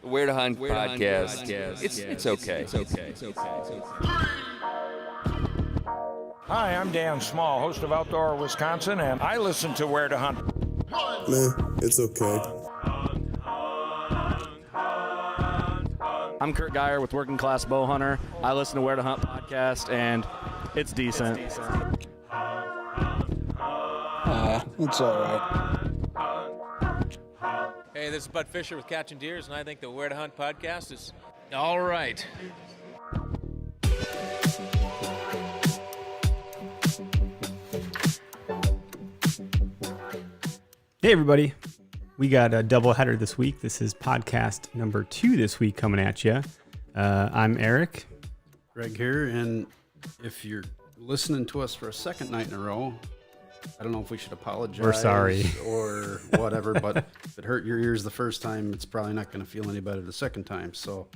Where to Hunt podcast. It's okay. Hi, I'm Dan Small, host of Outdoor Wisconsin, and I listen to Where to Hunt. It's okay. I'm Kurt Geyer with Working Class Bow Hunter. I listen to Where to Hunt podcast, and it's decent. It's all right. Hey, this is Bud Fisher with Catching Deers, and I think the Where to Hunt podcast is all right. Hey everybody, we got a double header this week. This is podcast number 2 this week coming at you. I'm Eric. Greg here, and if you're listening to us for a second night in a row, I don't know if we should apologize. We're sorry. Or whatever, but if it hurt your ears the first time, it's probably not going to feel any better the second time, so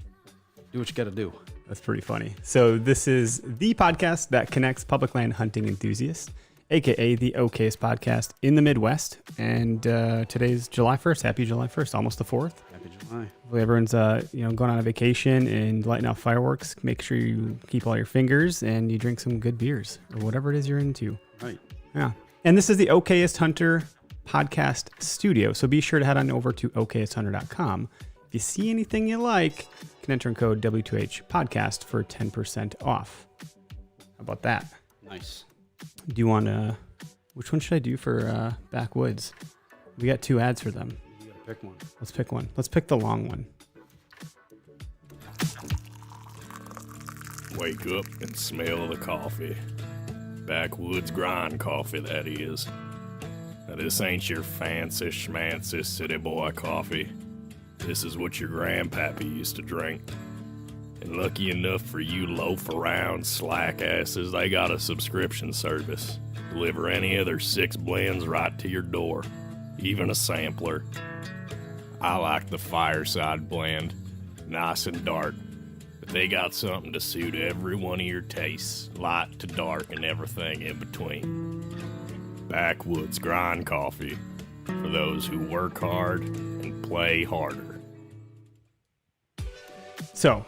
do what you got to do. That's pretty funny. So this is the podcast that connects public land hunting enthusiasts, aka the okayest podcast in the Midwest. And today's July 1st. Happy July 1st, almost the 4th. Happy July. Hopefully everyone's going on a vacation and lighting off fireworks. Make sure you keep all your fingers and you drink some good beers or whatever it is you're into. Right. Yeah. And this is the Okayest Hunter podcast studio. So be sure to head on over to okayesthunter.com. If you see anything you like, you can enter in code W2H podcast for 10% off. How about that? Nice. Do you want to, which one should I do for Backwoods? We got 2 ads for them. You got to pick one. Let's pick one. Let's pick the long one. Wake up and smell the coffee. Backwoods grind coffee, that is. Now, this ain't your fancy schmancy city boy coffee. This is what your grandpappy used to drink. And lucky enough for you loaf-around slack asses, they got a subscription service. Deliver any of their 6 blends right to your door, even a sampler. I like the Fireside blend, nice and dark. But they got something to suit every one of your tastes, light to dark and everything in between. Backwoods grind coffee, for those who work hard and play harder. So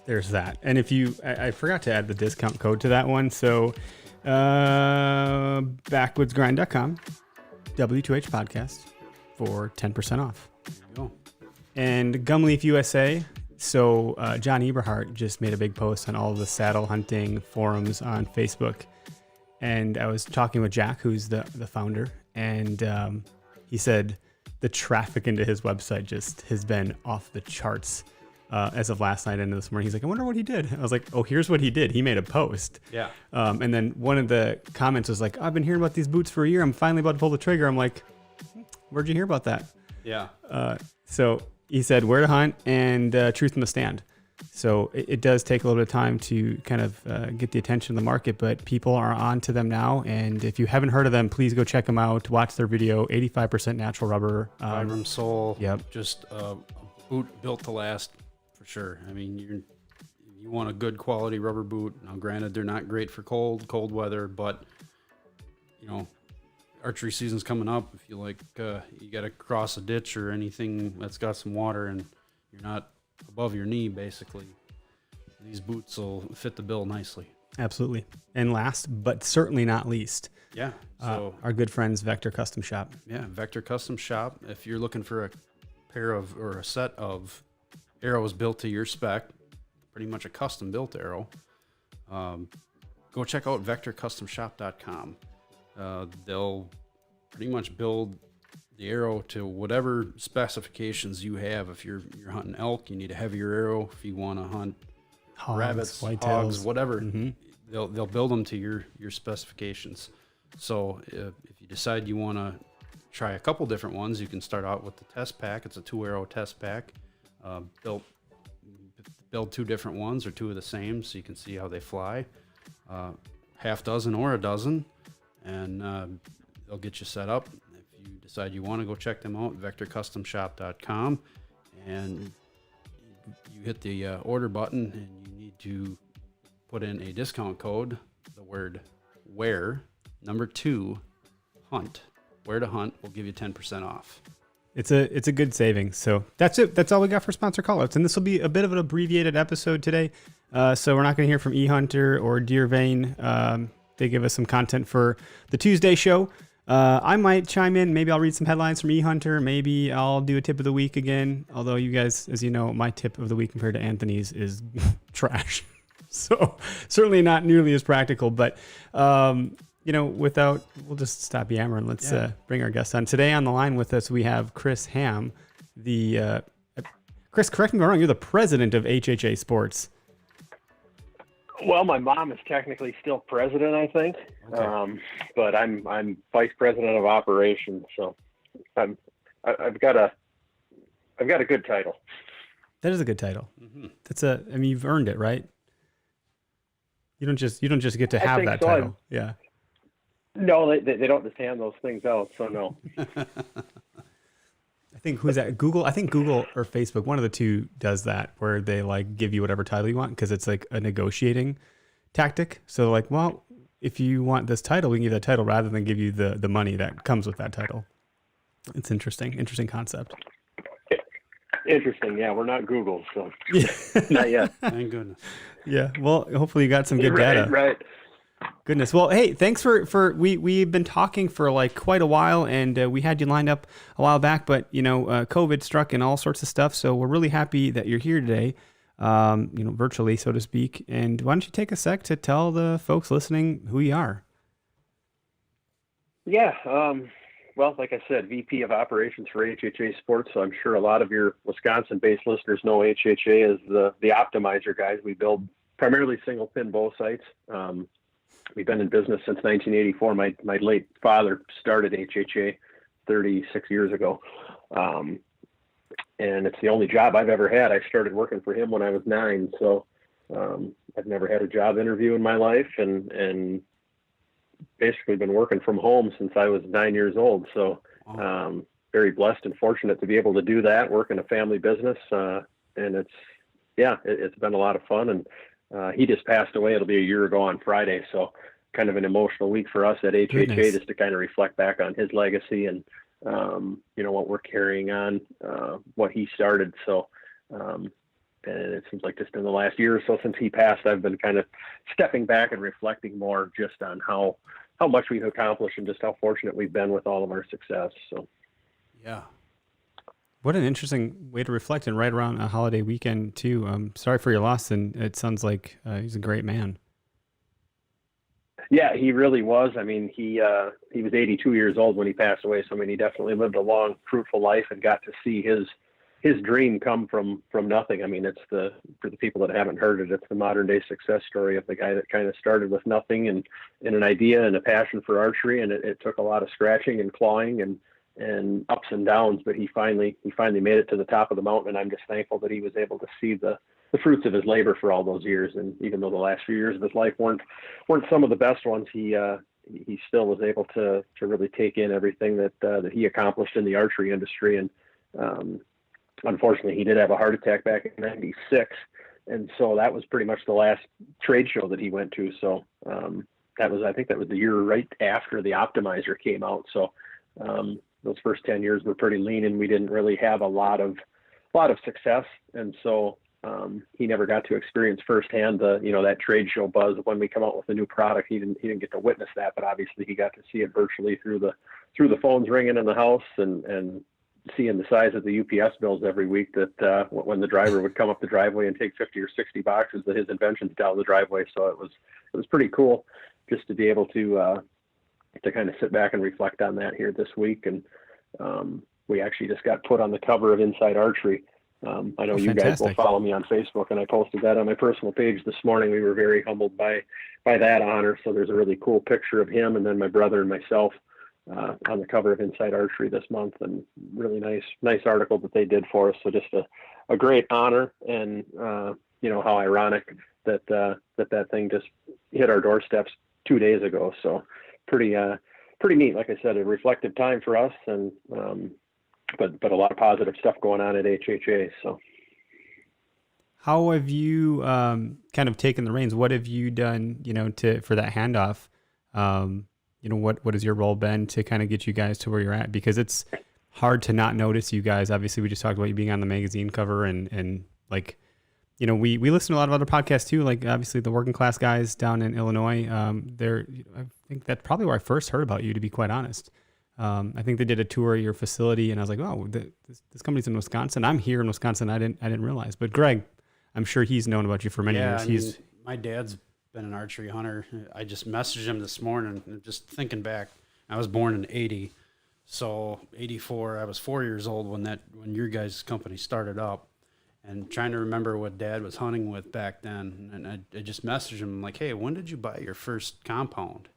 there's that. And if you, I forgot to add the discount code to that one. So backwoodsgrind.com, W2H podcast for 10% off. There you go. And Gumleaf USA. So John Eberhardt just made a big post on all of the saddle hunting forums on Facebook. And I was talking with Jack, who's the founder. And he said the traffic into his website just has been off the charts as of last night into this morning. He's like, I wonder what he did. I was like, oh, here's what he did. He made a post. Yeah. And then one of the comments was like, I've been hearing about these boots for a year. I'm finally about to pull the trigger. I'm like, where'd you hear about that? Yeah. So he said where to hunt and truth in the stand. So it does take a little bit of time to kind of get the attention of the market, but people are on to them now. And if you haven't heard of them, please go check them out. Watch their video, 85% natural rubber. Vibram sole. Yep. Just a boot built to last for sure. I mean, you want a good quality rubber boot. Now, granted, they're not great for cold weather, but archery season's coming up. If you you got to cross a ditch or anything that's got some water and you're not above your knee, basically, these boots will fit the bill nicely. Absolutely. And last, but certainly not least, yeah. So our good friends, Vector Custom Shop. Yeah, Vector Custom Shop. If you're looking for a pair of or a set of arrows built to your spec, pretty much a custom built arrow, go check out vectorcustomshop.com. They'll pretty much build the arrow to whatever specifications you have. If you're hunting elk, you need a heavier arrow. If you want to hunt rabbits, whitetails, hogs, whatever, mm-hmm. they'll build them to your specifications. So if you decide you want to try a couple different ones, you can start out with the test pack. It's a 2-arrow test pack. Build 2 different ones or 2 of the same so you can see how they fly. Half dozen or a dozen, and they'll get you set up. If you decide you want to go check them out, vectorcustomshop.com, and you hit the order button and you need to put in a discount code, the word where, number 2, hunt. Where to hunt will give you 10% off. It's a good savings. So that's it. That's all we got for sponsor callouts. And this will be a bit of an abbreviated episode today. So we're not going to hear from eHunter or Deer Vein. They give us some content for the Tuesday show. I might chime in. Maybe I'll read some headlines from eHunter. Maybe I'll do a tip of the week again. Although you guys, as you know, my tip of the week compared to Anthony's is trash. So certainly not nearly as practical. But, we'll just stop yammering. Let's bring our guest on. Today on the line with us, we have Chris Hamm. Chris, correct me if I'm wrong, you're the president of HHA Sports. Well, my mom is technically still president, I think, but I'm vice president of operations. So I've got a good title. That is a good title. Mm-hmm. You've earned it, right? You don't just get to have that title. Yeah. No, they don't just hand those things out. So no. I think who's that? Google. I think Google or Facebook, one of the two does that, where they like give you whatever title you want because it's like a negotiating tactic. So like, well, if you want this title, we can give you that title rather than give you the money that comes with that title. It's interesting concept. Interesting. Yeah, we're not Google, so not yet. Thank goodness. Yeah. Well, hopefully you got some good data. Right. Goodness. Well, hey, thanks for we've been talking for like quite a while, and we had you lined up a while back, but COVID struck and all sorts of stuff. So we're really happy that you're here today, virtually, so to speak. And why don't you take a sec to tell the folks listening who you are? Yeah. Well, like I said, VP of Operations for HHA Sport. So I'm sure a lot of your Wisconsin-based listeners know HHA as the optimizer guys. We build primarily single pin bow sights. We've been in business since 1984. My late father started HHA 36 years ago. And it's the only job I've ever had. I started working for him when I was 9. So I've never had a job interview in my life and basically been working from home since I was 9 years old. So very blessed and fortunate to be able to do that, work in a family business. And it's been a lot of fun. And he just passed away. It'll be a year ago on Friday. So kind of an emotional week for us at HHA, just to kind of reflect back on his legacy and, what we're carrying on, what he started. So, and it seems like just in the last year or so since he passed, I've been kind of stepping back and reflecting more just on how much we've accomplished and just how fortunate we've been with all of our success. So, yeah. What an interesting way to reflect, and right around a holiday weekend too. Sorry for your loss, and it sounds like he's a great man. Yeah, he really was. I mean, he was 82 years old when he passed away. So, I mean, he definitely lived a long, fruitful life and got to see his dream come from nothing. I mean, for the people that haven't heard it, it's the modern day success story of the guy that kind of started with nothing and an idea and a passion for archery. And it took a lot of scratching and clawing and ups and downs, but he finally made it to the top of the mountain. And I'm just thankful that he was able to see the fruits of his labor for all those years. And even though the last few years of his life weren't some of the best ones, he still was able to really take in everything that he accomplished in the archery industry. And unfortunately, he did have a heart attack back in '96. And so that was pretty much the last trade show that he went to. So I think that was the year right after the Optimizer came out. So those first 10 years were pretty lean, and we didn't really have a lot of success. And so he never got to experience firsthand that trade show buzz of when we come out with a new product. He didn't get to witness that, but obviously he got to see it virtually through the phones ringing in the house and seeing the size of the UPS bills every week that when the driver would come up the driveway and take 50 or 60 boxes that his inventions down the driveway. So it was pretty cool just to be able to kind of sit back and reflect on that here this week. And we actually just got put on the cover of Inside Archery. I know you guys will follow me on Facebook, and I posted that on my personal page this morning. We were very humbled by that honor. So there's a really cool picture of him and then my brother and myself on the cover of Inside Archery this month, and really nice article that they did for us. So just a great honor, and how ironic that thing just hit our doorsteps 2 days ago. So pretty neat. Like I said, a reflective time for us, and but a lot of positive stuff going on at HHA. So how have you kind of taken the reins? What have you done, for that handoff? What has your role been to kind of get you guys to where you're at? Because it's hard to not notice you guys. Obviously, we just talked about you being on the magazine cover, and like, you know, we listen to a lot of other podcasts too. Like obviously the Working Class Guys down in Illinois. I think that's probably where I first heard about you, to be quite honest. I think they did a tour of your facility, and I was like, oh, this company's in Wisconsin. I'm here in Wisconsin. I didn't realize. But Greg, I'm sure he's known about you for many years. I mean, my dad's been an archery hunter. I just messaged him this morning, just thinking back. I was born in '80, so '84. I was 4 years old when your guys' company started up, and trying to remember what Dad was hunting with back then. And I just messaged him like, hey, when did you buy your first compound?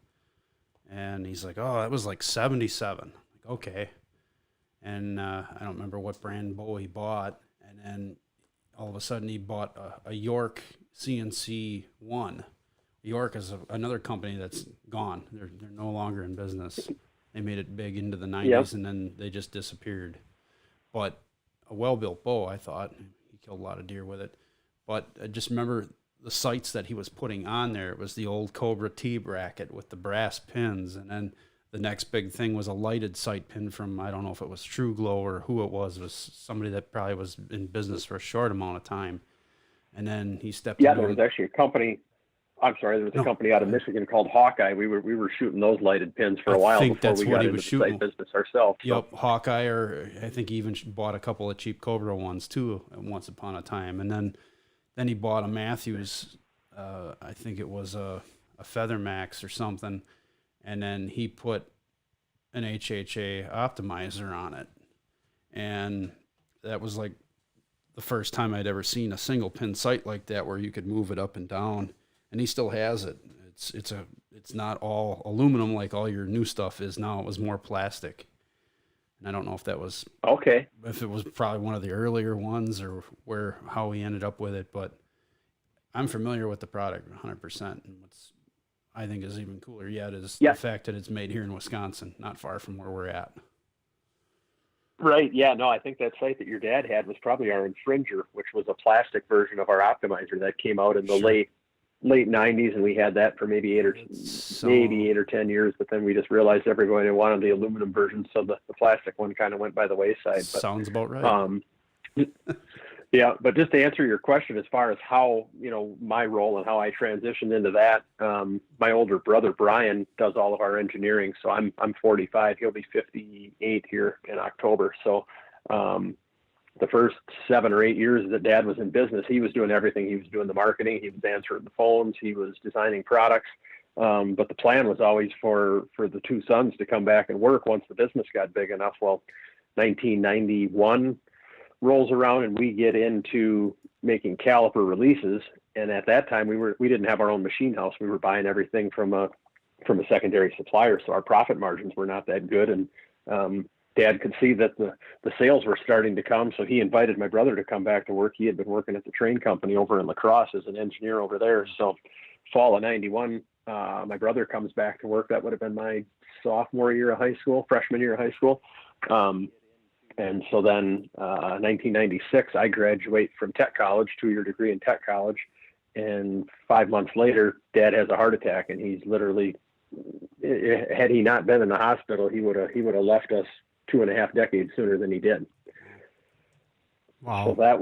And he's like, oh, that was like 77. Like, okay. And I don't remember what brand bow he bought. And then all of a sudden he bought a York CNC 1. York is another company that's gone. They're no longer in business. They made it big into the 90s, and then they just disappeared. But a well-built bow, I thought. He killed a lot of deer with it. But I just remember the sights that he was putting on there. It was the old Cobra T bracket with the brass pins, and then the next big thing was a lighted sight pin from, I don't know if it was True Glow or who it was somebody that probably was in business for a short amount of time. And then he stepped in. Yeah, there was actually a company. I'm sorry, there was a company out of Michigan called Hawkeye. We were shooting those lighted pins for a while before we got into the sight business ourselves. Yep, so. Hawkeye, or I think he even bought a couple of cheap Cobra ones too once upon a time. And then he bought a Matthews, I think it was a Feather Max or something, and then he put an HHA optimizer on it. And that was like the first time I'd ever seen a single pin sight like that where you could move it up and down. And he still has it. It's not all aluminum like all your new stuff is now. It was more plastic. And I don't know if that was okay. If it was probably one of the earlier ones or how he ended up with it, but I'm familiar with the product 100%. And what's I think is even cooler yet is the fact that it's made here in Wisconsin, not far from where we're at. Right. Yeah. No, I think that sight that your dad had was probably our Infringer, which was a plastic version of our optimizer that came out in the late 90s, and we had that for maybe 8 or 10 years, but then we just realized everybody wanted the aluminum version, so the plastic one kind of went by the wayside. But, sounds about right. Yeah, but just to answer your question as far as how, my role and how I transitioned into that, my older brother Brian does all of our engineering, so I'm 45, he'll be 58 here in October. So the first 7 or 8 years that Dad was in business, he was doing everything. He was doing the marketing, he was answering the phones, he was designing products. But the plan was always for the two sons to come back and work once the business got big enough. Well, 1991 rolls around and we get into making caliper releases. And at that time we didn't have our own machine house. We were buying everything from a secondary supplier. So our profit margins were not that good. And, Dad could see that the sales were starting to come, so he invited my brother to come back to work. He had been working at the train company over in La Crosse as an engineer over there. So fall of 91, my brother comes back to work. That would have been my freshman year of high school. And so then 1996, I graduate from tech college, 2-year degree in tech college. And 5 months later, Dad has a heart attack, and he's literally, had he not been in the hospital, he would have left us 2.5 decades sooner than he did. Wow. So that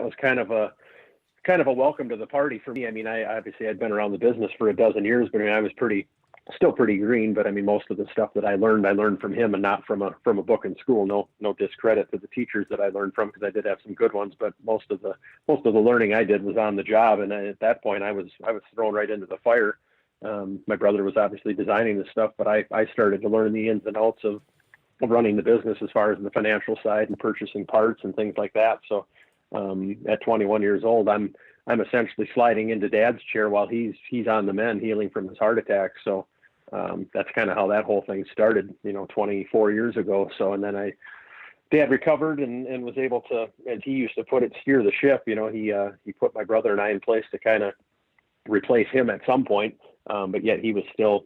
was kind of a welcome to the party for me. I mean, I'd been around the business for a dozen years, but I was still pretty green. But I mean, most of the stuff that I learned from him and not from a book in school. No discredit to the teachers that I learned from, because I did have some good ones, but most of the learning I did was on the job. And at that point I was thrown right into the fire. My brother was obviously designing this stuff, but I started to learn the ins and outs of running the business as far as the financial side and purchasing parts and things like that. So at 21 years old, I'm essentially sliding into Dad's chair while he's on the mend, healing from his heart attack. So that's kind of how that whole thing started, 24 years ago. So, and then Dad recovered and was able to, as he used to put it, steer the ship. He put my brother and I in place to kind of replace him at some point. But yet he was still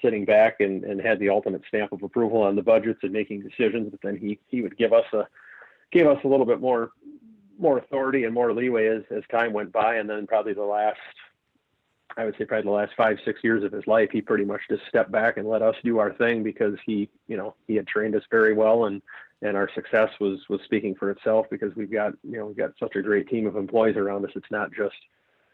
sitting back and had the ultimate stamp of approval on the budgets and making decisions. But then he would give us a little bit more authority and more leeway as time went by. And then probably the last I would say probably the last 5-6 years of his life, he pretty much just stepped back and let us do our thing because he had trained us very well, and our success was speaking for itself because we've got such a great team of employees around us. It's not just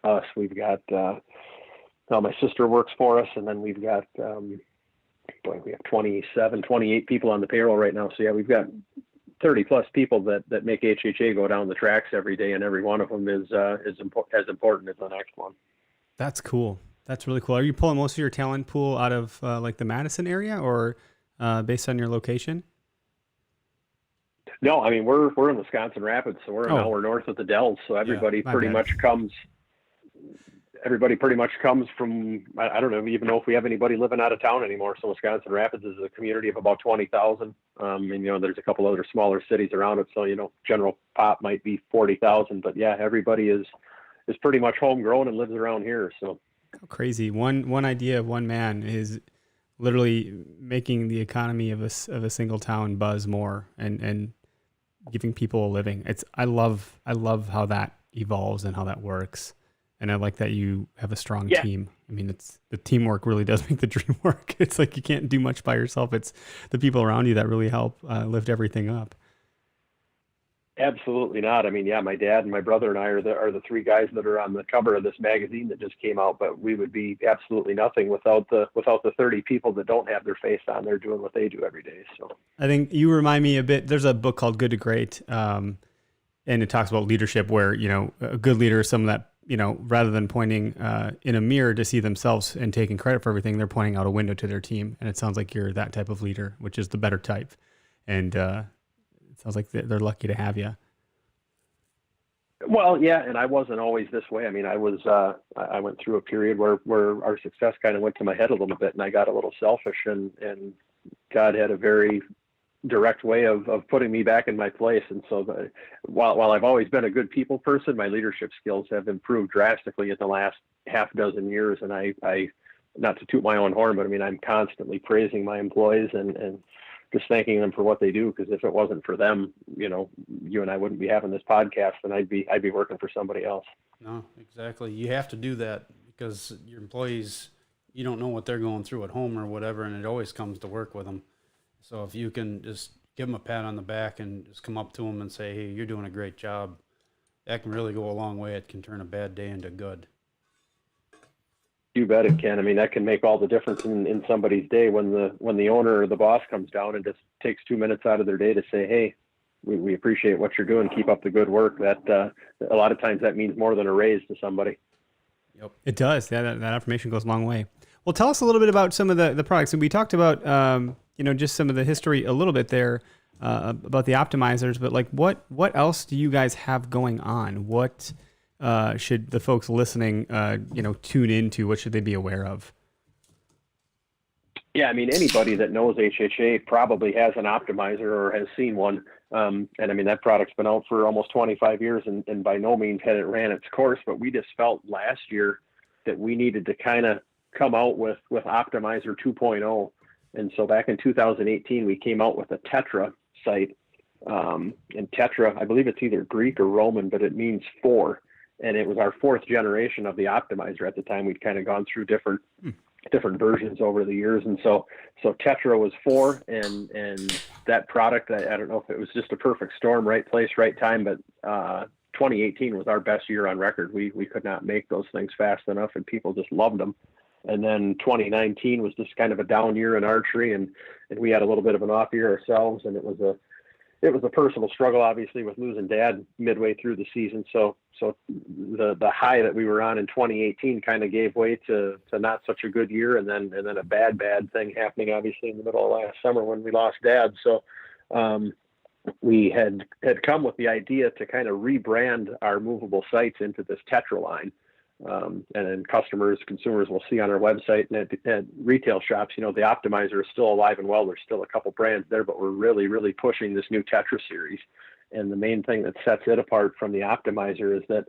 us. We've got, my sister works for us, and then we've got, we have 27, 28 people on the payroll right now. So yeah, we've got 30 plus people that make HHA go down the tracks every day, and every one of them is as important as the next one. That's cool. That's really cool. Are you pulling most of your talent pool out of like the Madison area, or based on your location? No, I mean we're in Wisconsin Rapids, so we're north of the Dells. So everybody pretty much comes from, I don't even know if we have anybody living out of town anymore. So Wisconsin Rapids is a community of about 20,000. And, there's a couple other smaller cities around it. So, general pop might be 40,000, but yeah, everybody is pretty much homegrown and lives around here. So how crazy. One idea of one man is literally making the economy of a single town buzz more and giving people a living. I love how that evolves and how that works. And I like that you have a strong team. I mean, the teamwork really does make the dream work. It's like you can't do much by yourself. It's the people around you that really help lift everything up. Absolutely not. I mean, yeah, my dad and my brother and I are the three guys that are on the cover of this magazine that just came out. But we would be absolutely nothing without the 30 people that don't have their face on there doing what they do every day. So I think you remind me a bit. There's a book called Good to Great, and it talks about leadership, where a good leader is someone that, rather than pointing in a mirror to see themselves and taking credit for everything, they're pointing out a window to their team. And it sounds like you're that type of leader, which is the better type. And it sounds like they're lucky to have you. Well, yeah, and I wasn't always this way. I mean, I went through a period where our success kind of went to my head a little bit, and I got a little selfish, and God had a very direct way of putting me back in my place. And so while I've always been a good people person, my leadership skills have improved drastically in the last half dozen years. And I not to toot my own horn, but I mean, I'm constantly praising my employees and just thanking them for what they do. Because if it wasn't for them, you and I wouldn't be having this podcast, and I'd be working for somebody else. No, exactly. You have to do that because your employees, you don't know what they're going through at home or whatever, and it always comes to work with them. So if you can just give them a pat on the back and just come up to them and say, hey, you're doing a great job, that can really go a long way. It can turn a bad day into good. You bet it can. I mean, that can make all the difference in somebody's day when the owner or the boss comes down and just takes 2 minutes out of their day to say, hey, we appreciate what you're doing. Keep up the good work. That a lot of times that means more than a raise to somebody. Yep. It does. Yeah, that information goes a long way. Well, tell us a little bit about some of the products. And we talked about, just some of the history a little bit there about the optimizers, but like what else do you guys have going on? What should the folks listening, tune into? What should they be aware of? Yeah, I mean, anybody that knows HHA probably has an optimizer or has seen one. And I mean, that product's been out for almost 25 years and by no means had it ran its course, but we just felt last year that we needed to kind of come out with Optimizer 2.0. And so back in 2018, we came out with a Tetra site. And Tetra, I believe it's either Greek or Roman, but it means four. And it was our fourth generation of the optimizer at the time. We'd kind of gone through different versions over the years. And so Tetra was four, and that product, I don't know if it was just a perfect storm, right place, right time, but 2018 was our best year on record. We could not make those things fast enough, and people just loved them. And then 2019 was just kind of a down year in archery, and we had a little bit of an off year ourselves, and it was a personal struggle, obviously, with losing Dad midway through the season. So the high that we were on in 2018 kind of gave way to not such a good year, and then a bad thing happening, obviously, in the middle of last summer when we lost Dad. So we had come with the idea to kind of rebrand our movable sites into this Tetra line. And then consumers will see on our website and at retail shops, the optimizer is still alive and well. There's still a couple brands there, but we're really, really pushing this new Tetra series. And the main thing that sets it apart from the optimizer is that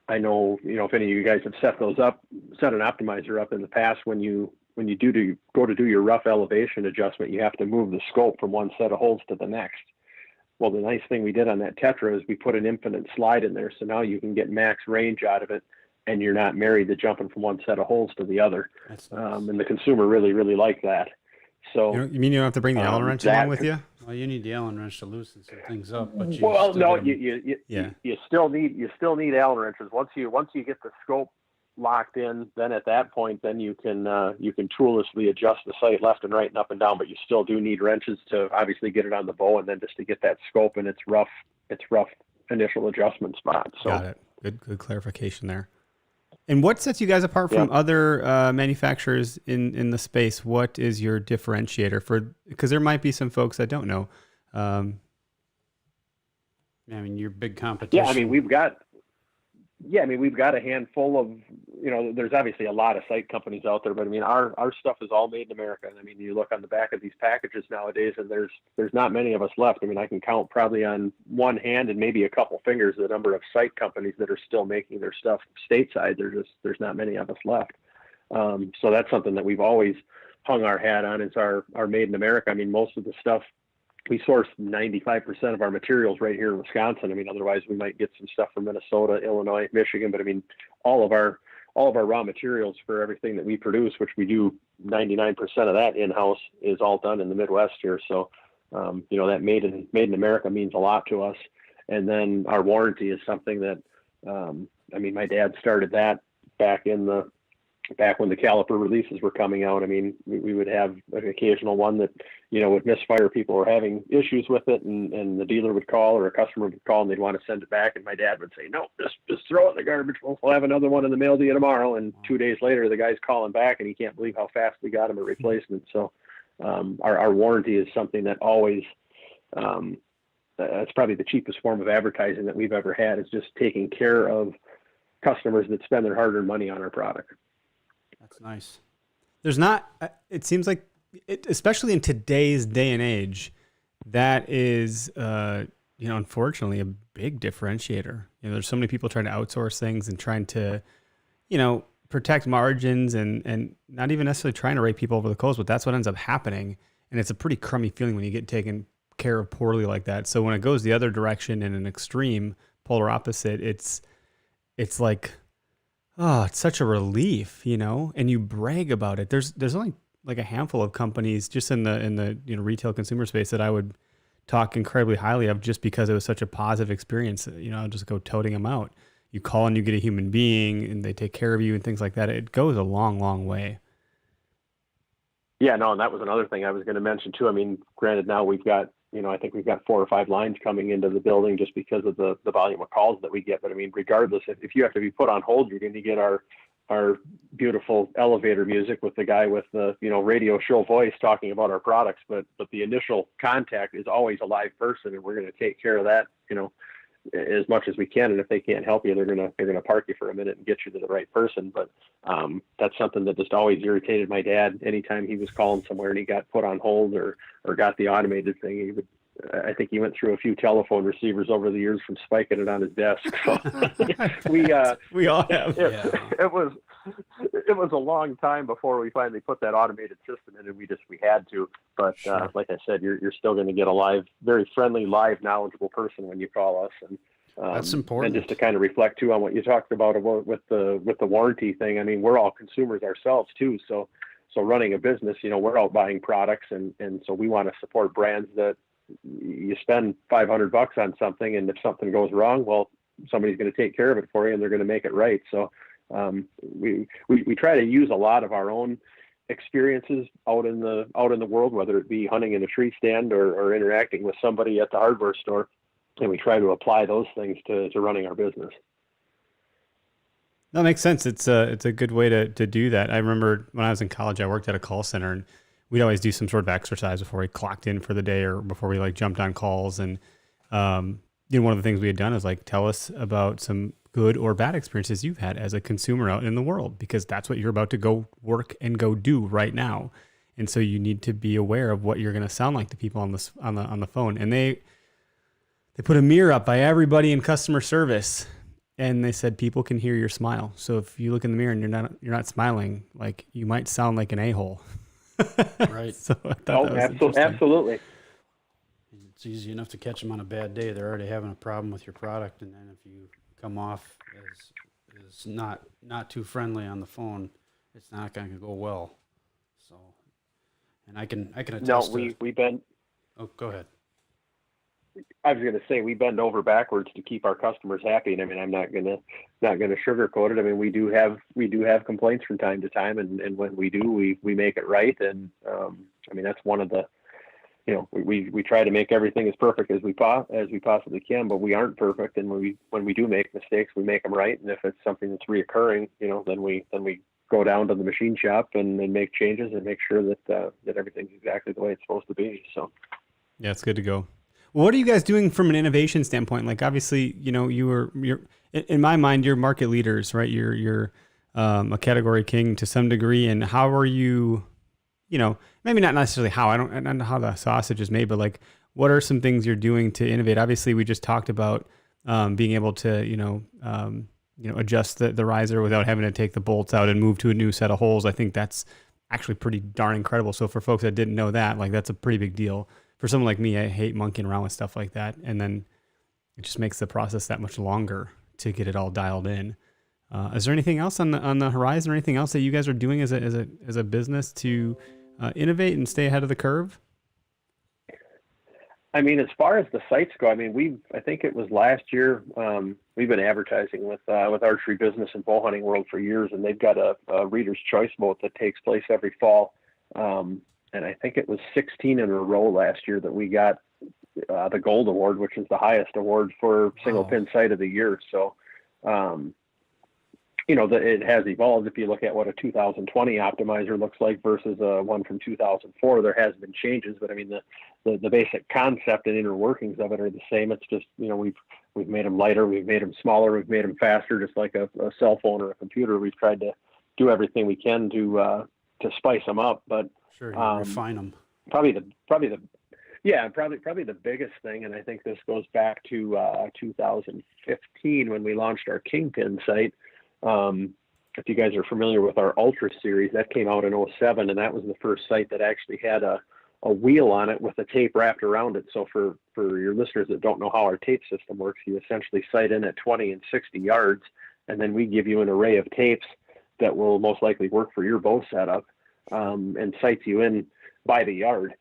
I know, if any of you guys have set an optimizer up in the past, when you go to do your rough elevation adjustment, you have to move the scope from one set of holes to the next. Well, the nice thing we did on that Tetra is we put an infinite slide in there. So now you can get max range out of it and you're not married to jumping from one set of holes to the other. And the consumer really liked that. So you mean you don't have to bring the Allen wrench along with you? Well, you need the Allen wrench to loosen some things up. But you still need Allen wrenches. Once you get the scope locked in, then at that point, then you can toollessly adjust the sight left and right and up and down. But you still do need wrenches to obviously get it on the bow, and then just to get that scope in its rough initial adjustment spot. So got it. Good clarification there. And what sets you guys apart from other manufacturers in the space? What is your differentiator because there might be some folks that don't know. I mean, your big competition. Yeah, I mean, we've got a handful of, there's obviously a lot of sight companies out there, but I mean, our stuff is all made in America. And I mean, you look on the back of these packages nowadays, and there's not many of us left. I mean, I can count probably on one hand and maybe a couple fingers the number of sight companies that are still making their stuff stateside. There's not many of us left. So that's something that we've always hung our hat on, is our made in America. I mean, most of the stuff, we source 95% of our materials right here in Wisconsin. I mean, otherwise we might get some stuff from Minnesota, Illinois, Michigan, but I mean, all of our raw materials for everything that we produce, which we do 99% of that in-house, is all done in the Midwest here. So, that made in America means a lot to us. And then our warranty is something that, my dad started that back when the caliper releases were coming out. I mean, we would have an occasional one that, would misfire. People were having issues with it, and the dealer would call, or a customer would call, and they'd want to send it back. And my dad would say, no, just throw it in the garbage. We'll have another one in the mail to you tomorrow. And 2 days later, the guy's calling back, and he can't believe how fast we got him a replacement. So our warranty is something that always, that's probably the cheapest form of advertising that we've ever had, is just taking care of customers that spend their hard-earned money on our product. That's nice. There's not, it seems like, especially in today's day and age, that is, unfortunately a big differentiator. There's so many people trying to outsource things and trying to, protect margins and not even necessarily trying to rake people over the coals, but that's what ends up happening. And it's a pretty crummy feeling when you get taken care of poorly like that. So when it goes the other direction in an extreme polar opposite, it's like, oh, it's such a relief, and you brag about it. There's only like a handful of companies just in the retail consumer space that I would talk incredibly highly of, just because it was such a positive experience. I'll just go toting them out. You call and you get a human being, and they take care of you and things like that. It goes a long, long way. Yeah, no, and that was another thing I was going to mention too. I mean, granted, now we've got, I think we've got 4 or 5 lines coming into the building just because of the volume of calls that we get. But I mean, regardless, if you have to be put on hold, you're going to get our beautiful elevator music with the guy with the, radio show voice talking about our products. But the initial contact is always a live person, and we're going to take care of that, as much as we can. And if they can't help you, they're going to park you for a minute and get you to the right person. But that's something that just always irritated my dad. Anytime he was calling somewhere and he got put on hold or got the automated thing, I think he went through a few telephone receivers over the years from spiking it on his desk. So we all have. It was a long time before we finally put that automated system in, and we had to. But Sure. Like I said, you're still going to get a live, very friendly, live, knowledgeable person when you call us. And that's important. And just to kind of reflect too on what you talked about with the warranty thing. I mean, we're all consumers ourselves too. So running a business, we're out buying products, and so we want to support brands that you spend $500 on something, and if something goes wrong, well, somebody's going to take care of it for you, and they're going to make it right. So we try to use a lot of our own experiences out in the world, whether it be hunting in a tree stand or interacting with somebody at the hardware store, and we try to apply those things to running our business. That makes sense. It's a good way to do that. I remember when I was in college, I worked at a call center, and we'd always do some sort of exercise before we clocked in for the day or before we jumped on calls. And one of the things we had done is tell us about some good or bad experiences you've had as a consumer out in the world, because that's what you're about to go work and go do right now. And so you need to be aware of what you're going to sound like to people on the phone. And they put a mirror up by everybody in customer service, and they said people can hear your smile. So if you look in the mirror and you're not smiling, you might sound like an a-hole. Right. So I thought absolutely. It's easy enough to catch them on a bad day. They're already having a problem with your product, and then if you come off is not too friendly on the phone, it's not going to go well. So, and I can attest. No, to, we bend. Oh, go ahead. I was going to say we bend over backwards to keep our customers happy, and I mean I'm not going to sugarcoat it. I mean we do have complaints from time to time, and when we do, we make it right. And I mean that's one of the, we try to make everything as perfect as we possibly can, but we aren't perfect. And when we do make mistakes, we make them right. And if it's something that's reoccurring, then we go down to the machine shop and make changes and make sure that everything's exactly the way it's supposed to be. So yeah, it's good to go. Well, what are you guys doing from an innovation standpoint? Like obviously, you're in my mind, you're market leaders, right? You're a category king to some degree. And how are you? Maybe not necessarily how, I don't know how the sausage is made, but like, what are some things you're doing to innovate? Obviously, we just talked about being able to, adjust the riser without having to take the bolts out and move to a new set of holes. I think that's actually pretty darn incredible. So for folks that didn't know that, like that's a pretty big deal. For someone like me, I hate monkeying around with stuff like that. And then it just makes the process that much longer to get it all dialed in. Is there anything else on the horizon or anything else that you guys are doing as a business to innovate and stay ahead of the curve? I mean, as far as the sites go, I mean, I think it was last year, we've been advertising with Archery Business and Bow Hunting World for years, and they've got a Reader's Choice vote that takes place every fall. And I think it was 16 in a row last year that we got the Gold Award, which is the highest award for single pin sight of the year. So, it has evolved. If you look at what a 2020 optimizer looks like versus one from 2004, there has been changes, but I mean, the basic concept and inner workings of it are the same. It's just, we've made them lighter, we've made them smaller, we've made them faster, just like a cell phone or a computer. We've tried to do everything we can to spice them up, but sure, refine them. Probably the biggest thing, and I think this goes back to 2015 when we launched our Kingpin site. If you guys are familiar with our Ultra series, that came out in 2007, and that was the first site that actually had a wheel on it with a tape wrapped around it. So for your listeners that don't know how our tape system works, you essentially sight in at 20 and 60 yards, and then we give you an array of tapes that will most likely work for your bow setup, and sights you in by the yard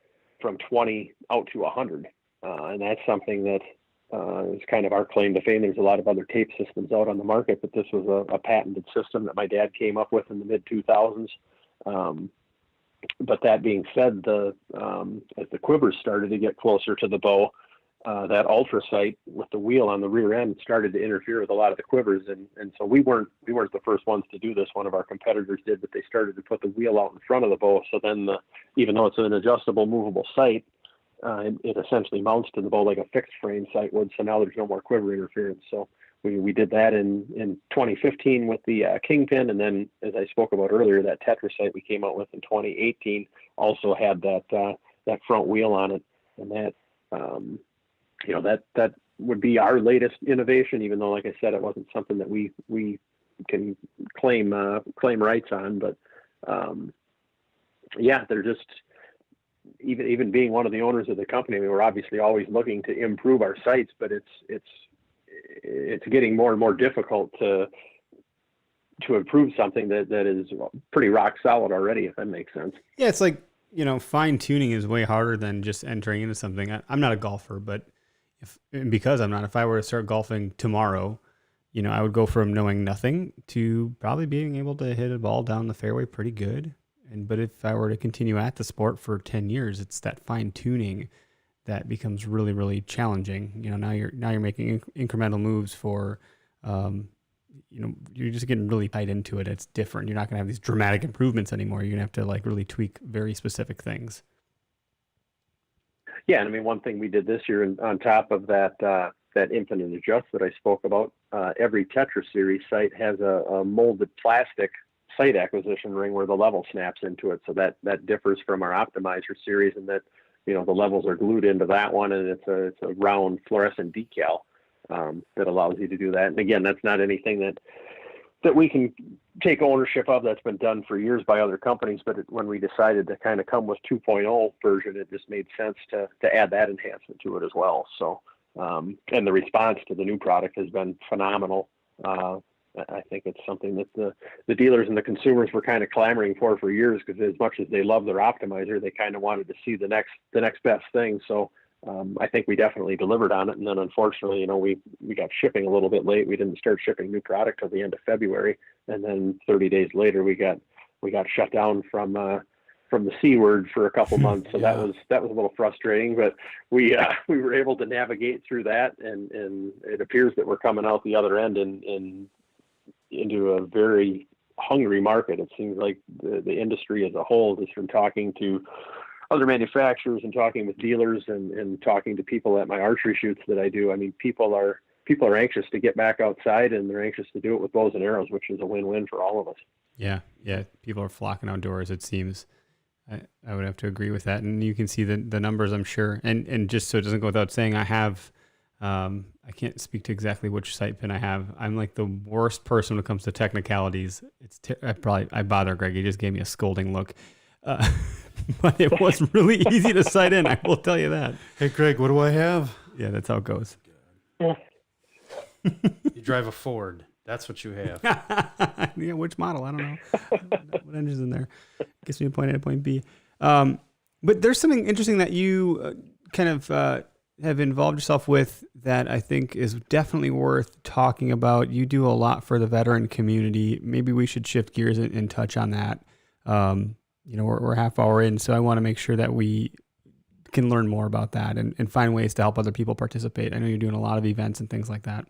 from 20 out to 100. And that's something that is kind of our claim to fame. There's a lot of other tape systems out on the market, but this was a patented system that my dad came up with in the mid 2000s. But that being said, as the quivers started to get closer to the bow, that ultra sight with the wheel on the rear end started to interfere with a lot of the quivers, and so we weren't the first ones to do this. One of our competitors did, but they started to put the wheel out in front of the bow. So then, even though it's an adjustable, movable sight, it essentially mounts to the bow like a fixed frame sight would. So now there's no more quiver interference. So we did that in 2015 with the Kingpin, and then as I spoke about earlier, that Tetra sight we came out with in 2018 also had that front wheel on it, and that that would be our latest innovation. Even though, like I said, it wasn't something that we can claim rights on, but they're just. Even being one of the owners of the company, we were obviously always looking to improve our sites, but it's getting more and more difficult to improve something that is pretty rock solid already, if that makes sense. Yeah, it's like, fine tuning is way harder than just entering into something. I'm not a golfer, but if I were to start golfing tomorrow, I would go from knowing nothing to probably being able to hit a ball down the fairway pretty good. But if I were to continue at the sport for 10 years, it's that fine tuning that becomes really, really challenging. Now you're making incremental moves for, you're just getting really tied into it. It's different. You're not going to have these dramatic improvements anymore. You're going to have to really tweak very specific things. Yeah. And I mean, one thing we did this year, and on top of that infinite adjust that I spoke about, every Tetra series sight has a molded plastic sight acquisition ring where the level snaps into it. So that differs from our optimizer series, and that, the levels are glued into that one, and it's a round fluorescent decal that allows you to do that. And again, that's not anything that we can take ownership of. That's been done for years by other companies. But when we decided to kind of come with 2.0 version, it just made sense to add that enhancement to it as well. So, and the response to the new product has been phenomenal. I think it's something that the dealers and the consumers were kind of clamoring for years, because as much as they love their optimizer, they kind of wanted to see the next best thing. So I think we definitely delivered on it. And then unfortunately, we got shipping a little bit late. We didn't start shipping new product till the end of February. And then 30 days later, we got shut down from the C word for a couple months. So that was a little frustrating, but we were able to navigate through that. And it appears that we're coming out the other end and into a very hungry market. It seems like the industry as a whole, just from talking to other manufacturers and talking with dealers and talking to people at my archery shoots that I do. I mean, people are anxious to get back outside, and they're anxious to do it with bows and arrows, which is a win-win for all of us. Yeah. People are flocking outdoors, it seems. I would have to agree with that. And you can see the numbers, I'm sure. And just so it doesn't go without saying, I have, I can't speak to exactly which sight pin I have. I'm like the worst person when it comes to technicalities. I bother Greg. He just gave me a scolding look. But it was really easy to sight in. I will tell you that. Hey, Greg, what do I have? Yeah, that's how it goes. You drive a Ford. That's what you have. Yeah, which model? I don't know. What engine's in there? Gets me to point A to point B. But there's something interesting that you kind of have involved yourself with that I think is definitely worth talking about. You do a lot for the veteran community. Maybe we should shift gears and touch on that. We're half hour in, so I want to make sure that we can learn more about that and find ways to help other people participate. I know you're doing a lot of events and things like that.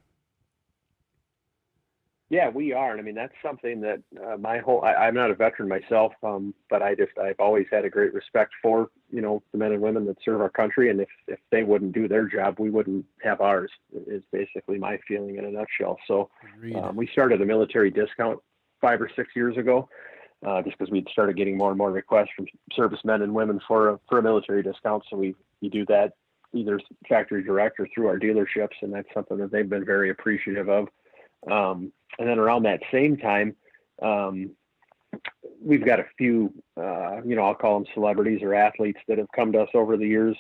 Yeah, we are. And I mean, that's something that I'm not a veteran myself, but I've always had a great respect for, the men and women that serve our country. And if they wouldn't do their job, we wouldn't have ours, is basically my feeling in a nutshell. So we started a military discount 5 or 6 years ago, just because we'd started getting more and more requests from servicemen and women for a military discount. So we do that either factory direct or through our dealerships. And that's something that they've been very appreciative of. And then around that same time, we've got a few, I'll call them celebrities or athletes that have come to us over the years,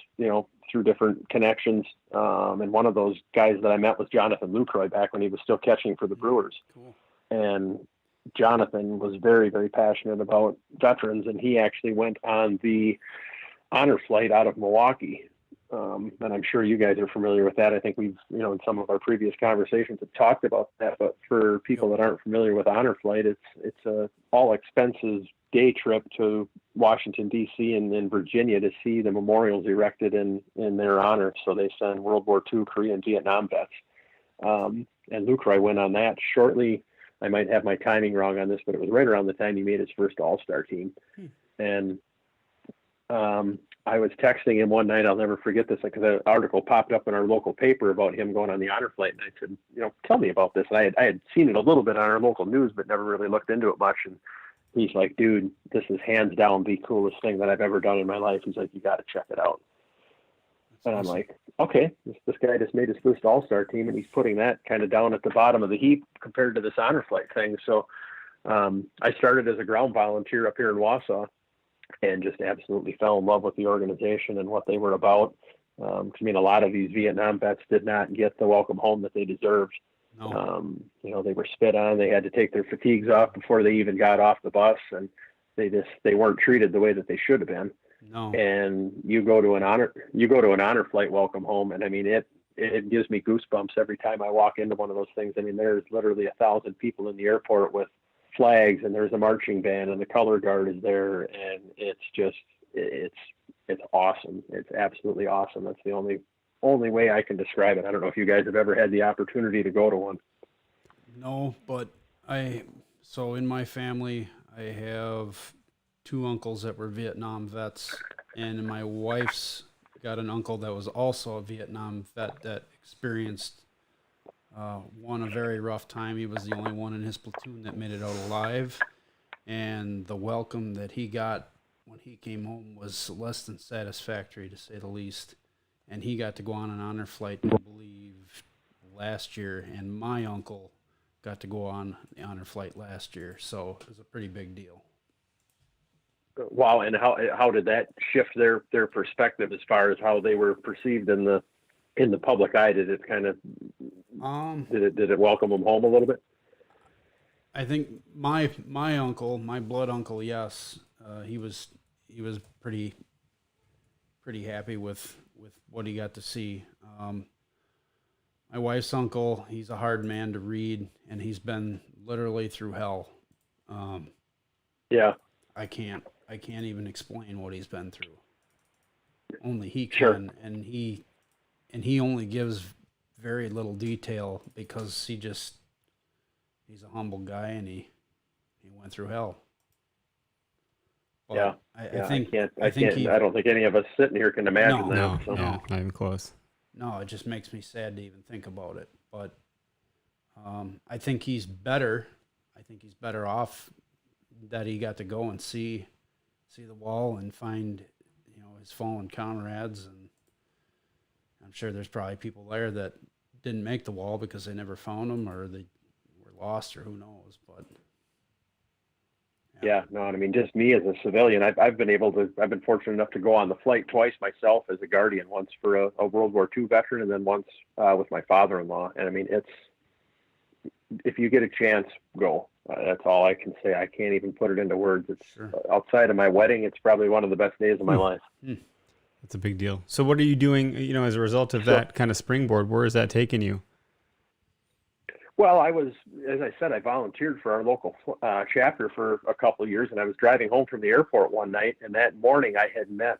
through different connections. And one of those guys that I met was Jonathan Lucroy back when he was still catching for the Brewers. Cool. And Jonathan was very, very passionate about veterans, and he actually went on the honor flight out of Milwaukee. And I'm sure you guys are familiar with that. I think we've, in some of our previous conversations have talked about that, but for people that aren't familiar with honor flight, it's a all expenses day trip to Washington, D.C. and in Virginia to see the memorials erected in their honor. So they send World War II, Korea, and Vietnam vets. And Lucroy went on that shortly. I might have my timing wrong on this, but it was right around the time he made his first All-Star team. And I was texting him one night. I'll never forget this, because an article popped up in our local paper about him going on the honor flight. And I said, tell me about this. And I had seen it a little bit on our local news, but never really looked into it much. And he's like, dude, this is hands down the coolest thing that I've ever done in my life. He's like, you got to check it out. And I'm like, okay, this guy just made his first All-Star team, and he's putting that kind of down at the bottom of the heap compared to this honor flight thing. So I started as a ground volunteer up here in Wausau, and just absolutely fell in love with the organization and what they were about. I mean, a lot of these Vietnam vets did not get the welcome home that they deserved. No. They were spit on. They had to take their fatigues off before they even got off the bus, and they weren't treated the way that they should have been. No. And you go to an honor flight welcome home, and I mean, it gives me goosebumps every time I walk into one of those things. I mean, there's literally 1,000 people in the airport with flags, and there's a marching band, and the color guard is there, and it's awesome. It's absolutely awesome. That's the only way I can describe it. I don't know if you guys have ever had the opportunity to go to one. No, but so in my family, I have 2 uncles that were Vietnam vets, and my wife's got an uncle that was also a Vietnam vet that experienced a very rough time. He was the only one in his platoon that made it out alive, and the welcome that he got when he came home was less than satisfactory, to say the least. And he got to go on an honor flight, I believe, last year, and my uncle got to go on the honor flight last year, so it was a pretty big deal. Wow. And how did that shift their perspective as far as how they were perceived in the public eye? Did it kind of did it welcome them home a little bit? I think my uncle, my blood uncle, yes, he was pretty happy with what he got to see. My wife's uncle, he's a hard man to read, and he's been literally through hell. Yeah. I can't even explain what he's been through. Only he can, Sure. and he only gives very little detail because he's a humble guy, and he went through hell. But Yeah. I don't think any of us sitting here can imagine that. No, So. no, not even close. No, it just makes me sad to even think about it. But I think he's better. I think he's better off that he got to go and see the wall and find, his fallen comrades. And I'm sure there's probably people there that didn't make the wall because they never found them, or they were lost, or who knows. But Yeah, no, I mean, just me as a civilian, I've been fortunate enough to go on the flight twice myself as a guardian, once for a World War II veteran, and then once with my father-in-law. And I mean, if you get a chance, go. That's all I can say. I can't even put it into words. It's Sure. Outside of my wedding, it's probably one of the best days of my life. That's a big deal. So what are you doing, as a result of that kind of springboard? Where is that taking you? Well, as I said, I volunteered for our local chapter for a couple of years, and I was driving home from the airport one night, and that morning I had met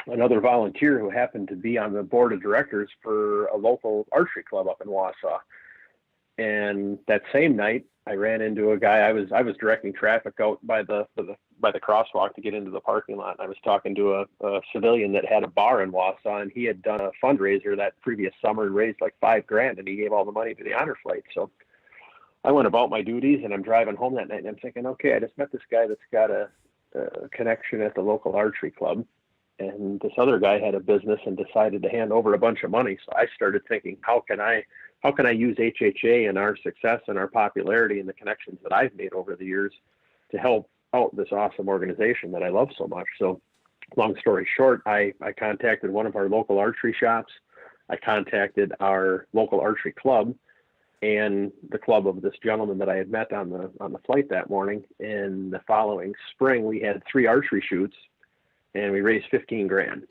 another volunteer who happened to be on the board of directors for a local archery club up in Wausau. And that same night, I ran into a guy. I was directing traffic out by the crosswalk to get into the parking lot. I was talking to a civilian that had a bar in Wausau, and he had done a fundraiser that previous summer and raised like $5,000, and he gave all the money to the honor flight. So I went about my duties, and I'm driving home that night, and I'm thinking, okay, I just met this guy that's got a connection at the local archery club, and this other guy had a business and decided to hand over a bunch of money. So I started thinking, how can I use HHA and our success and our popularity and the connections that I've made over the years to help out this awesome organization that I love so much. So long story short, I contacted one of our local archery shops. I contacted our local archery club and the club of this gentleman that I had met on the flight that morning. In the following spring, we had 3 archery shoots, and we raised $15,000.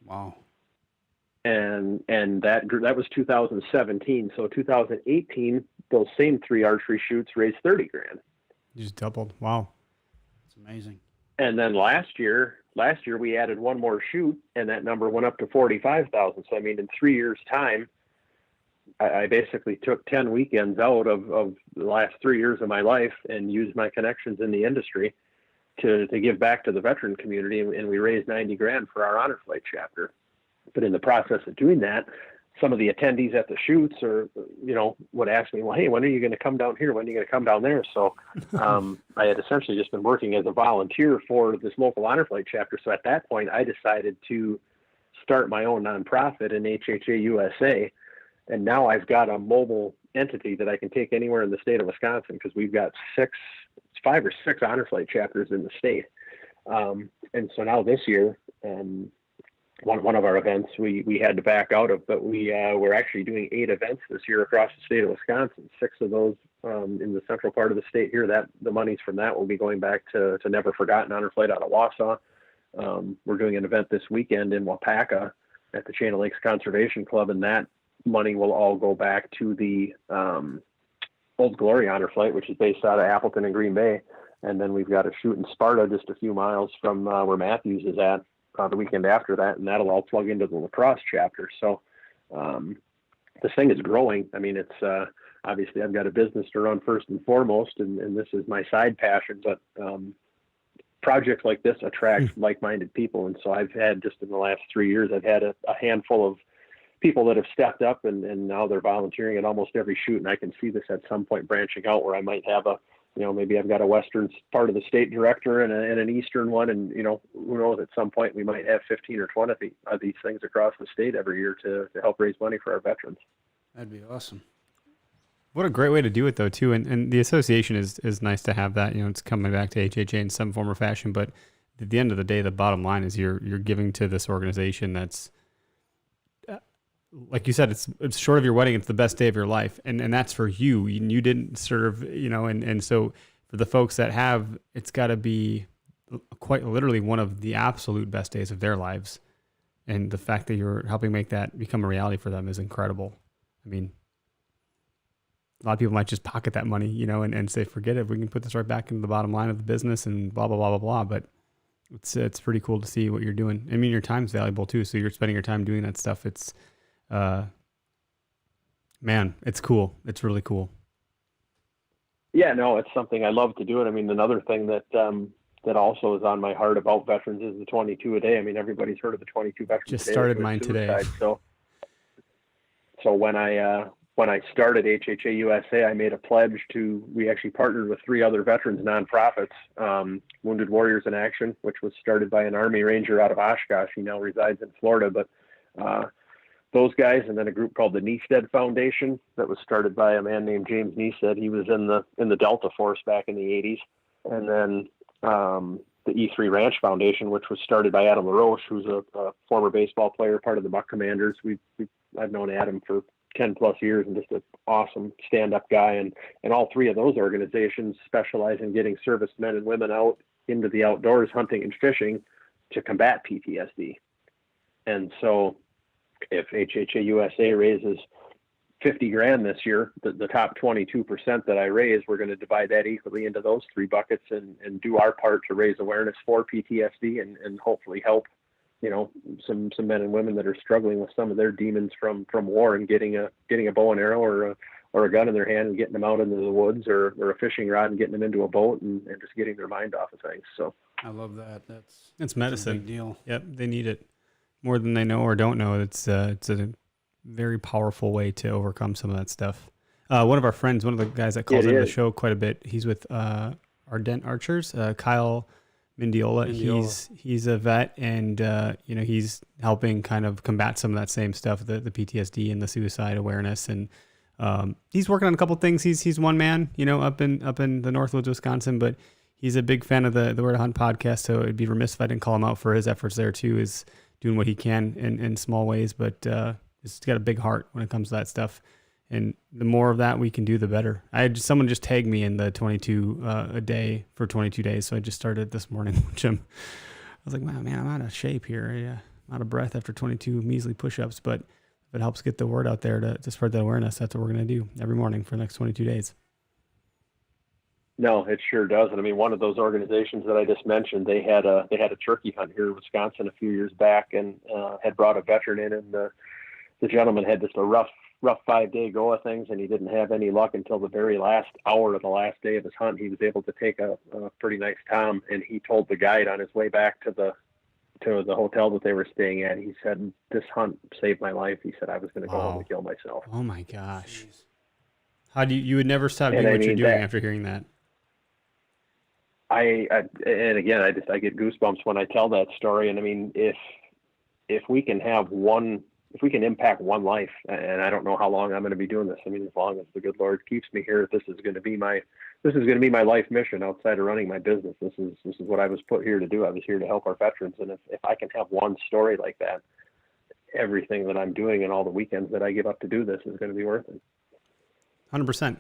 wow. And that was 2017. So 2018, those same 3 archery shoots raised $30,000. You just doubled. Wow. It's amazing. And then last year we added one more shoot, and that number went up to 45,000. So I mean, in 3 years' time, I basically took 10 weekends out of the last 3 years of my life and used my connections in the industry to give back to the veteran community, and we raised $90,000 for our honor flight chapter. But in the process of doing that, some of the attendees at the shoots would ask me, well, hey, when are you going to come down here? When are you going to come down there? So I had essentially just been working as a volunteer for this local honor flight chapter. So at that point, I decided to start my own nonprofit in HHA USA. And now I've got a mobile entity that I can take anywhere in the state of Wisconsin, because we've got 5 or 6 honor flight chapters in the state. And so now this year, one of our events we had to back out of, but we're actually doing 8 events this year across the state of Wisconsin. 6 of those in the central part of the state here. That the monies from that will be going back to Never Forgotten Honor Flight out of Wausau. We're doing an event this weekend in Wapaka at the Chain of Lakes Conservation Club, and that money will all go back to the Old Glory Honor Flight, which is based out of Appleton and Green Bay. And then we've got a shoot in Sparta just a few miles from where Matthews is at the weekend after that, and that'll all plug into the lacrosse chapter. So this thing is growing. I mean, it's obviously I've got a business to run first and foremost, and this is my side passion, but projects like this attract like-minded people. And so I've had, just in the last 3 years, I've had a handful of people that have stepped up, and now they're volunteering at almost every shoot. And I can see this at some point branching out, where I might have maybe I've got a western part of the state director and an eastern one. And, who knows, at some point we might have 15 or 20 of these things across the state every year to help raise money for our veterans. That'd be awesome. What a great way to do it, though, too. And the association is nice to have that. It's coming back to HHA in some form or fashion. But at the end of the day, the bottom line is you're giving to this organization that's like you said, it's short of your wedding. It's the best day of your life. And that's for you. You didn't serve, and so for the folks that have, it's got to be quite literally one of the absolute best days of their lives. And the fact that you're helping make that become a reality for them is incredible. I mean, a lot of people might just pocket that money, and say, forget it. We can put this right back into the bottom line of the business and blah, blah, blah, blah, blah. But it's pretty cool to see what you're doing. I mean, your time's valuable too. So you're spending your time doing that stuff. It's, man, it's cool. It's really cool. Yeah, no, it's something I love to do. And I mean, another thing that also is on my heart about veterans is the 22 a day. I mean, everybody's heard of the 22 veterans. Just started mine today. So when I started HHA USA, I made a pledge we actually partnered with 3 other veterans nonprofits, Wounded Warriors in Action, which was started by an Army Ranger out of Oshkosh. He now resides in Florida, but those guys, and then a group called the Neested Foundation that was started by a man named James Neested. He was in the Delta Force back in the 80s. And then the E3 Ranch Foundation, which was started by Adam LaRoche, who's a former baseball player, part of the Buck Commanders. I've known Adam for 10 plus years and just an awesome stand-up guy. And all 3 of those organizations specialize in getting servicemen and women out into the outdoors, hunting and fishing to combat PTSD. And so if HHA USA raises $50,000 this year, the top 22% that I raise, we're going to divide that equally into those 3 buckets and do our part to raise awareness for PTSD and hopefully help, some men and women that are struggling with some of their demons from war and getting a bow and arrow or a gun in their hand and getting them out into the woods or a fishing rod and getting them into a boat and just getting their mind off of things. So I love that. It's medicine. A big deal. Yep. They need it more than they know or don't know. It's a very powerful way to overcome some of that stuff. One of our friends, one of the guys that calls into the show quite a bit, he's with Ardent Archers, Kyle Mendiola. He's a vet, and he's helping kind of combat some of that same stuff, the PTSD and the suicide awareness. And he's working on a couple things. He's one man, up in the Northwoods, Wisconsin, but he's a big fan of the Where to Hunt podcast. So it'd be remiss if I didn't call him out for his efforts there too. Is doing what he can in small ways, but he's got a big heart when it comes to that stuff. And the more of that we can do, the better. Someone just tagged me in the 22 a day for 22 days. So I just started this morning, which I was like, wow, man, I'm out of shape here. I'm out of breath after 22 measly push-ups, but if it helps get the word out there to spread that awareness, that's what we're going to do every morning for the next 22 days. No, it sure does. And I mean, one of those organizations that I just mentioned, they had a turkey hunt here in Wisconsin a few years back and had brought a veteran in, and the gentleman had just a rough 5-day go of things, and he didn't have any luck until the very last hour of the last day of his hunt. He was able to take a pretty nice tom, and he told the guide on his way back to the hotel that they were staying at, he said, "This hunt saved my life." He said, "I was going to go home and kill myself." Oh my gosh. How do you would never stop doing what you're doing after hearing that? I get goosebumps when I tell that story. And I mean, if we can impact one life, and I don't know how long I'm going to be doing this. I mean, as long as the good Lord keeps me here, this is going to be my life mission outside of running my business. This is what I was put here to do. I was here to help our veterans. And if I can have one story like that, everything that I'm doing and all the weekends that I give up to do this is going to be worth it. 100%.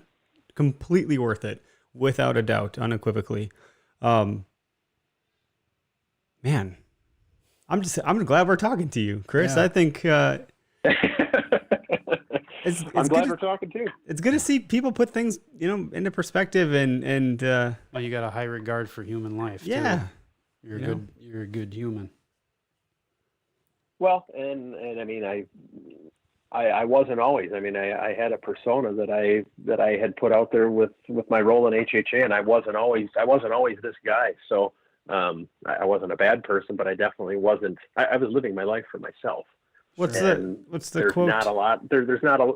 Completely worth it. Without a doubt, unequivocally. Man, I'm glad we're talking to you, Chris. Yeah. I think I'm glad we're talking too. It's good to see people put things, into perspective and well, you got a high regard for human life. Yeah. Too. You're a good human. Well, and I mean, I wasn't always. I mean, I had a persona that I had put out there with my role in HHA, and I wasn't always this guy. So I wasn't a bad person, but I definitely wasn't. I was living my life for myself. What's the quote? Not a lot. There's not a.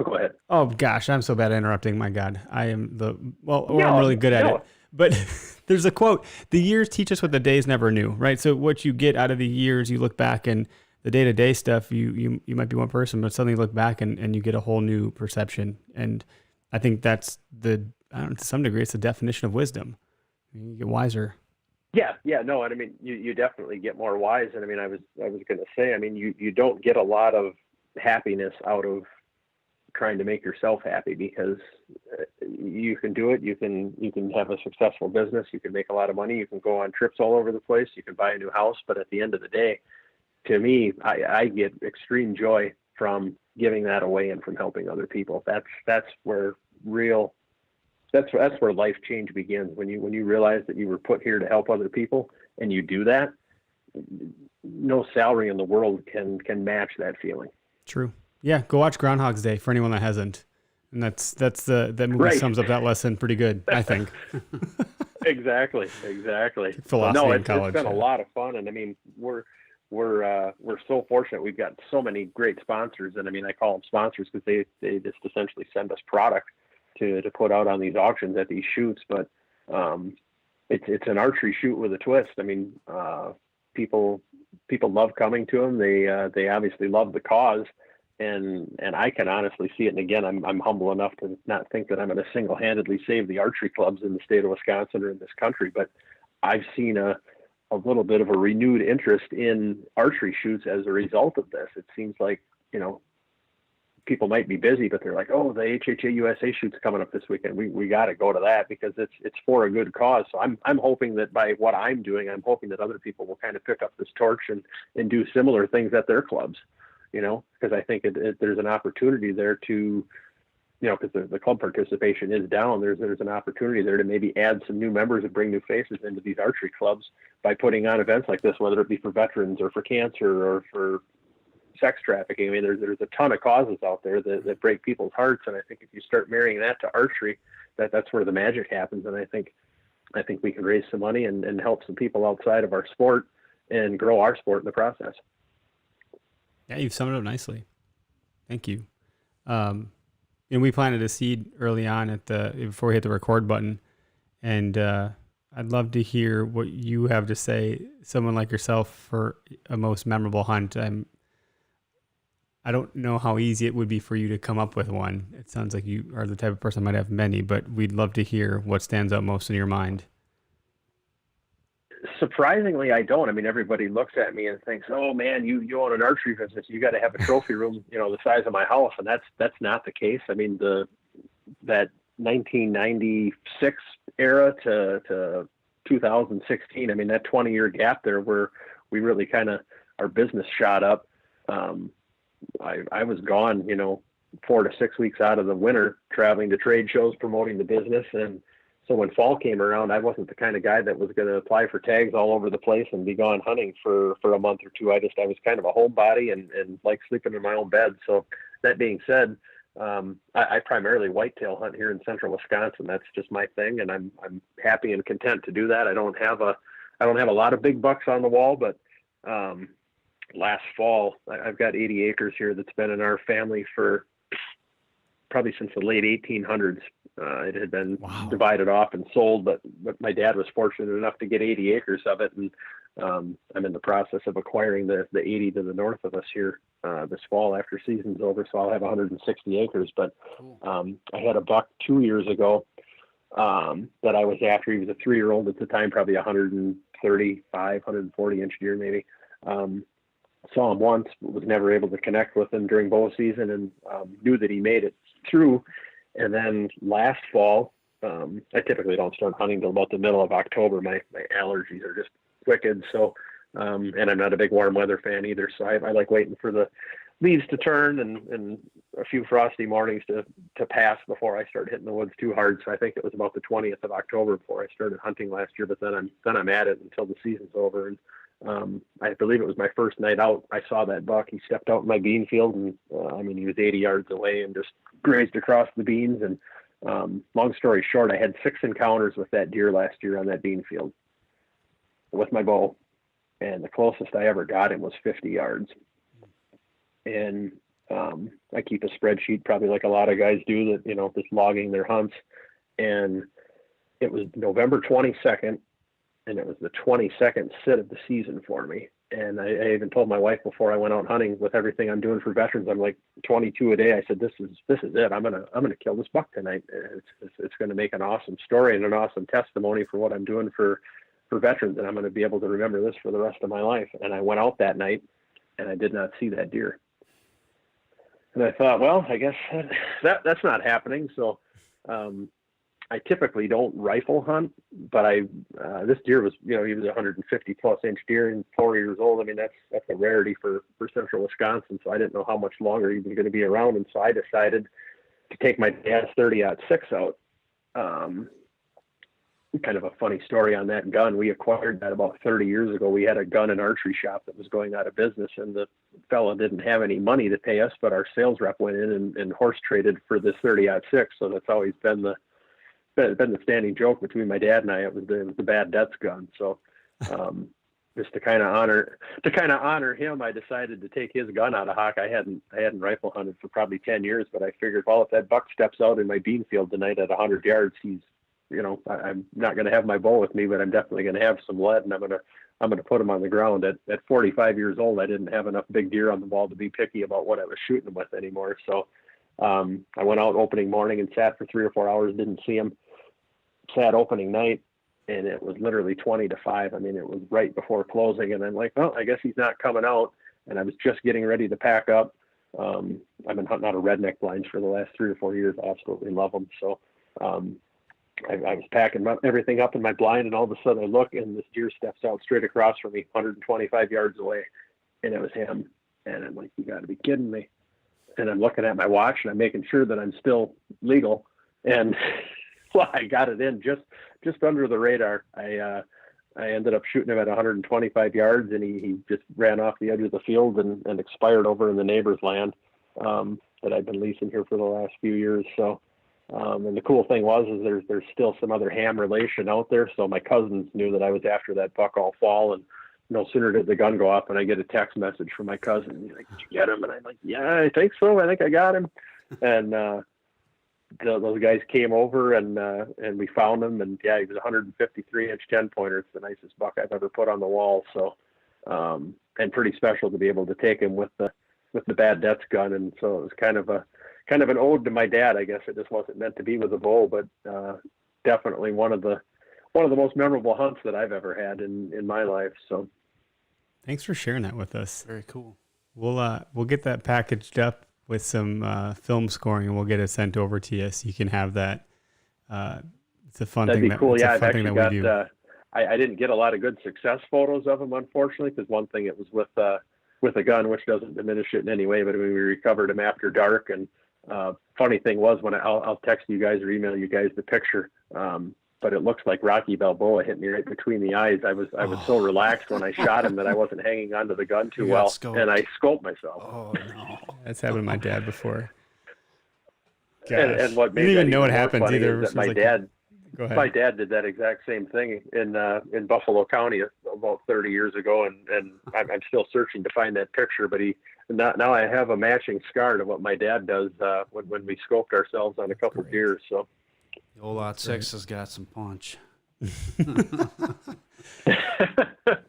Go ahead. Oh gosh, I'm so bad at interrupting. My God, I'm really good at it. But there's a quote: "The years teach us what the days never knew." Right. So what you get out of the years, you look back and the day-to-day stuff, you might be one person, but suddenly you look back and you get a whole new perception. And I think that's to some degree, it's the definition of wisdom. You get wiser. Yeah, no, and I mean, you definitely get more wise. And I mean, I was going to say, I mean, you don't get a lot of happiness out of trying to make yourself happy, because you can do it. You can have a successful business. You can make a lot of money. You can go on trips all over the place. You can buy a new house. But at the end of the day, to me, I get extreme joy from giving that away and from helping other people. That's where that's where life change begins. When you realize that you were put here to help other people and you do that, no salary in the world can match that feeling. True. Yeah, go watch Groundhog's Day for anyone that hasn't. And that movie right. sums up that lesson pretty good, I think. Exactly. Philosophy in It's college. been a lot of fun, and I mean we're so fortunate. We've got so many great sponsors, and I mean I call them sponsors because they just essentially send us product to put out on these auctions at these shoots. But it's an archery shoot with a twist. I mean people love coming to them. They obviously love the cause. And I can honestly see it. And again, I'm humble enough to not think that I'm going to single-handedly save the archery clubs in the state of Wisconsin or in this country, but I've seen a little bit of a renewed interest in archery shoots as a result of this. It seems like, people might be busy, but they're like, oh, the HHA USA shoot's coming up this weekend. We got to go to that because it's for a good cause. So I'm hoping that by what I'm doing, I'm hoping that other people will kind of pick up this torch and do similar things at their clubs. Because I think there's an opportunity there to, because the club participation is down, there's an opportunity there to maybe add some new members and bring new faces into these archery clubs by putting on events like this, whether it be for veterans or for cancer or for sex trafficking. I mean, there's a ton of causes out there that break people's hearts. And I think if you start marrying that to archery, that's where the magic happens. And I think we can raise some money and help some people outside of our sport and grow our sport in the process. Yeah, you've summed it up nicely. Thank you. And we planted a seed early on before we hit the record button, and I'd love to hear what you have to say. Someone like yourself for a most memorable hunt. I don't know how easy it would be for you to come up with one. It sounds like you are the type of person that might have many, but we'd love to hear what stands out most in your mind. Surprisingly, I don't. I mean, everybody looks at me and thinks, "Oh man, you own an archery business. You got to have a trophy room, the size of my house." And that's not the case. I mean, that 1996 era to 2016. I mean, that 20-year gap there, where we really kind of our business shot up. I was gone, 4 to 6 weeks out of the winter, traveling to trade shows, promoting the business. And so when fall came around, I wasn't the kind of guy that was going to apply for tags all over the place and be gone hunting for a month or two. I was kind of a homebody and like sleeping in my own bed. So that being said, I primarily whitetail hunt here in central Wisconsin. That's just my thing. And I'm happy and content to do that. I don't have a lot of big bucks on the wall, but, last fall, I've got 80 acres here that's been in our family for probably since the late 1800s. It had been divided off and sold, but my dad was fortunate enough to get 80 acres of it. And I'm in the process of acquiring the 80 to the north of us here this fall after season's over. So I'll have 160 acres. But I had a buck 2 years ago that I was after. He was a 3-year-old at the time, probably 135, 140 inch deer maybe. Saw him once, but was never able to connect with him during bow season, and knew that he made it through. And then last fall, I typically don't start hunting till about the middle of October. My allergies are just wicked. So, and I'm not a big warm weather fan either. So I like waiting for the leaves to turn and a few frosty mornings to pass before I start hitting the woods too hard. So I think it was about the 20th of October before I started hunting last year, but then I'm at it until the season's over. And I believe it was my first night out. I saw that buck. He stepped out in my bean field, and he was 80 yards away and just grazed across the beans. And long story short, I had 6 encounters with that deer last year on that bean field with my bow, and the closest I ever got him was 50 yards. And I keep a spreadsheet, probably like a lot of guys do, that just logging their hunts. And it was November 22nd. And it was the 22nd sit of the season for me. And I even told my wife before I went out hunting, with everything I'm doing for veterans, I'm like 22 a day. I said, this is it. I'm gonna kill this buck tonight. It's gonna make an awesome story and an awesome testimony for what I'm doing for veterans. And I'm gonna be able to remember this for the rest of my life. And I went out that night and I did not see that deer. And I thought, well, I guess that's not happening. So I typically don't rifle hunt, but this deer was, he was a 150 plus inch deer and 4 years old. I mean, that's a rarity for central Wisconsin. So I didn't know how much longer he was going to be around. And so I decided to take my dad's 30-06 out. Kind of a funny story on that gun. We acquired that about 30 years ago. We had a gun and archery shop that was going out of business, and the fella didn't have any money to pay us, but our sales rep went in and horse traded for this 30-06. So that's always been the standing joke between my dad and I. It was the bad debts gun. So just to kind of honor him, I decided to take his gun out of hock. I hadn't rifle hunted for probably 10 years, but I figured, well, if that buck steps out in my bean field tonight at 100 yards, I'm not going to have my bow with me, but I'm definitely going to have some lead, and I'm going to put him on the ground. At 45 years old, I didn't have enough big deer on the wall to be picky about what I was shooting them with anymore. So I went out opening morning and sat for 3 or 4 hours, didn't see him. Sat opening night, and it was literally 20-5. I mean, it was right before closing, and I'm like, well, I guess he's not coming out. And I was just getting ready to pack up. I've been hunting out of redneck blinds for the last 3 or 4 years. I absolutely love them. So I was packing everything up in my blind, and all of a sudden I look, and this deer steps out straight across from me, 125 yards away, and it was him. And I'm like, you got to be kidding me. And I'm looking at my watch, and I'm making sure that I'm still legal. And well, I got it in just under the radar. I ended up shooting him at 125 yards, and he just ran off the edge of the field and expired over in the neighbor's land that I've been leasing here for the last few years. So. And the cool thing is there's still some other ham relation out there. So my cousins knew that I was after that buck all fall, and no sooner did the gun go off and I get a text message from my cousin. He's like, did you get him? And I'm like, yeah, I think so. I think I got him. And those guys came over and we found him. And yeah, he was a 153-inch 10-pointer. It's the nicest buck I've ever put on the wall. So and pretty special to be able to take him with the bad debts gun. And so it was kind of an ode to my dad. I guess it just wasn't meant to be with a bow, but definitely one of the most memorable hunts that I've ever had in my life. So thanks for sharing that with us. Very cool. We'll get that packaged up with some film scoring, and we'll get it sent over to you so you can have that. It's a fun That'd thing. Be cool. Yeah, I've actually got. I didn't get a lot of good success photos of him, unfortunately, because one thing, it was with a gun, which doesn't diminish it in any way. But I mean, we recovered him after dark, and funny thing was when I'll text you guys or email you guys the picture, but it looks like Rocky Balboa hit me right between the eyes. I was so relaxed when I shot him that I wasn't hanging onto the gun too well, and I scoped myself. Oh no, that's happened to my dad before. And what made you didn't that even know what more happened funny either. is that my Go ahead. dad did that exact same thing in Buffalo County about 30 years ago, and I'm still searching to find that picture. But now I have a matching scar to what my dad does when we scoped ourselves on a couple of deer. So the old lot 6 has got some punch.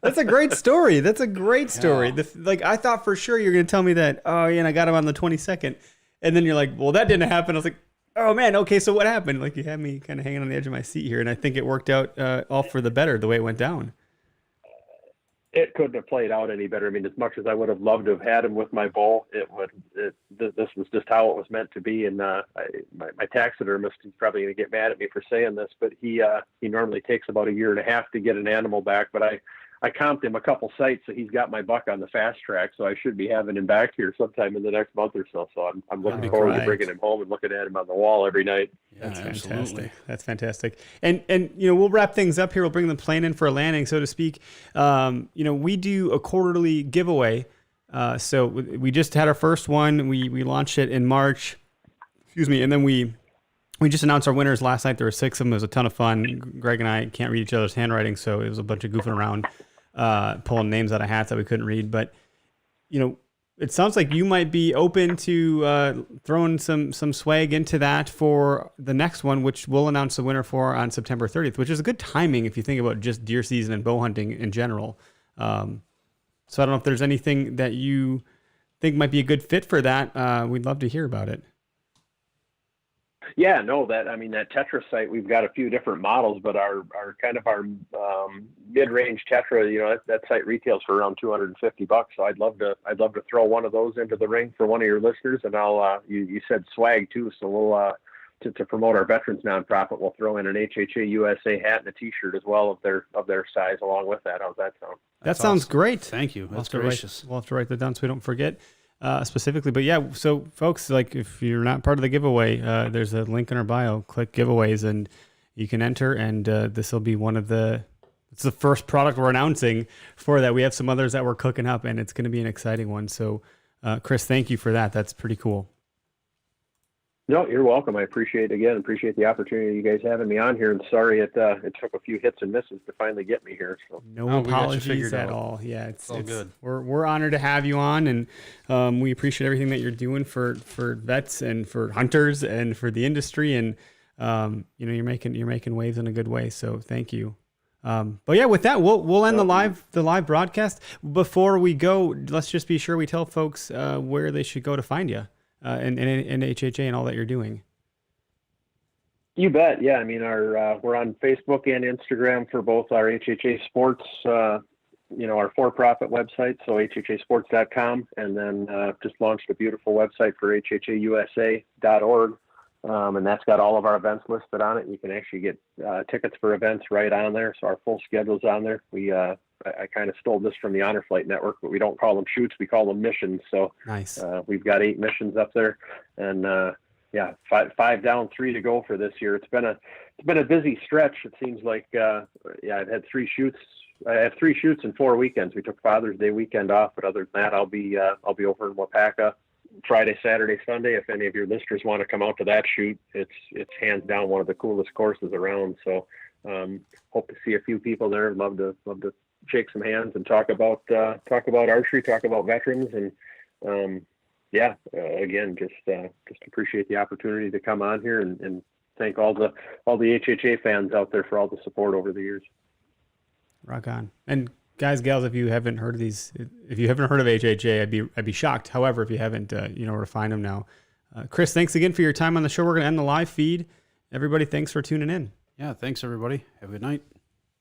That's a great story. That's a great story. Yeah. I thought for sure you're going to tell me that. Oh yeah, and I got him on the 22nd, and then you're like, well, that didn't happen. I was like, oh man, okay, so what happened? Like, you had me kind of hanging on the edge of my seat here, and I think it worked out all for the better the way it went down. It couldn't have played out any better. I mean, as much as I would have loved to have had him with my bow, this was just how it was meant to be. And my taxidermist is probably going to get mad at me for saying this, but he normally takes about 1.5 years to get an animal back. But I comped him a couple sites, so he's got my buck on the fast track. So I should be having him back here sometime in the next month or so. So I'm looking forward to bringing him home and looking at him on the wall every night. Yeah, That's absolutely. fantastic. That's fantastic. And we'll wrap things up here. We'll bring the plane in for a landing, so to speak. We do a quarterly giveaway. So we just had our first one. We launched it in March. Excuse me. And then we just announced our winners last night. There were 6 of them. It was a ton of fun. Greg and I can't read each other's handwriting, so it was a bunch of goofing around, pulling names out of hats that we couldn't read. But, it sounds like you might be open to throwing some swag into that for the next one, which we'll announce the winner for on September 30th, which is a good timing if you think about just deer season and bow hunting in general. So I don't know if there's anything that you think might be a good fit for that. We'd love to hear about it. Yeah, no, that Tetra sight, we've got a few different models, but our mid-range Tetra, that sight retails for around $250. So I'd love to throw one of those into the ring for one of your listeners, and I'll you said swag too, so we'll to promote our veterans nonprofit, we'll throw in an HHA USA hat and a T-shirt as well of their size along with that. How's that sound? That sounds awesome. great. Thank you. That's gracious. We'll have to write that down so we don't forget specifically. But yeah, so folks, like if you're not part of the giveaway, there's a link in our bio. Click giveaways, and you can enter. And this will be it's the first product we're announcing for that. We have some others that we're cooking up, and it's going to be an exciting one. So, Chris, thank you for that. That's pretty cool. No, you're welcome. I appreciate the opportunity you guys having me on here, and sorry it took a few hits and misses to finally get me here. So no apologies at all. Yeah, it's all good. We're honored to have you on, and we appreciate everything that you're doing for vets and for hunters and for the industry, and you're making waves in a good way. So thank you. But yeah, with that, we'll end the live broadcast. Before we go, let's just be sure we tell folks where they should go to find you. And HHA and all that you're doing. You bet. Yeah. I mean, we're on Facebook and Instagram for both our HHA Sports, our for-profit website, so hhasports.com, and then just launched a beautiful website for hhausa.org. And that's got all of our events listed on it. You can actually get tickets for events right on there. So our full schedule's on there. I kind of stole this from the Honor Flight Network, but we don't call them shoots, we call them missions. So nice. We've got 8 missions up there, and 5 down, 3 to go for this year. It's been a busy stretch. It seems like I've had 3 shoots. I have 3 shoots in 4 weekends. We took Father's Day weekend off, but other than that, I'll be over in Wapaka Friday, Saturday, Sunday. If any of your listeners want to come out to that shoot, it's hands down one of the coolest courses around. So hope to see a few people there. Love to shake some hands and talk about archery, talk about veterans, and again, just appreciate the opportunity to come on here and thank all the HHA fans out there for all the support over the years. Rock on. And guys, gals, if you haven't heard of HHA, I'd be shocked. However, if you haven't, you know where to find them now. Chris, thanks again for your time on the show. We're going to end the live feed. Everybody, thanks for tuning in. Yeah, thanks everybody. Have a good night.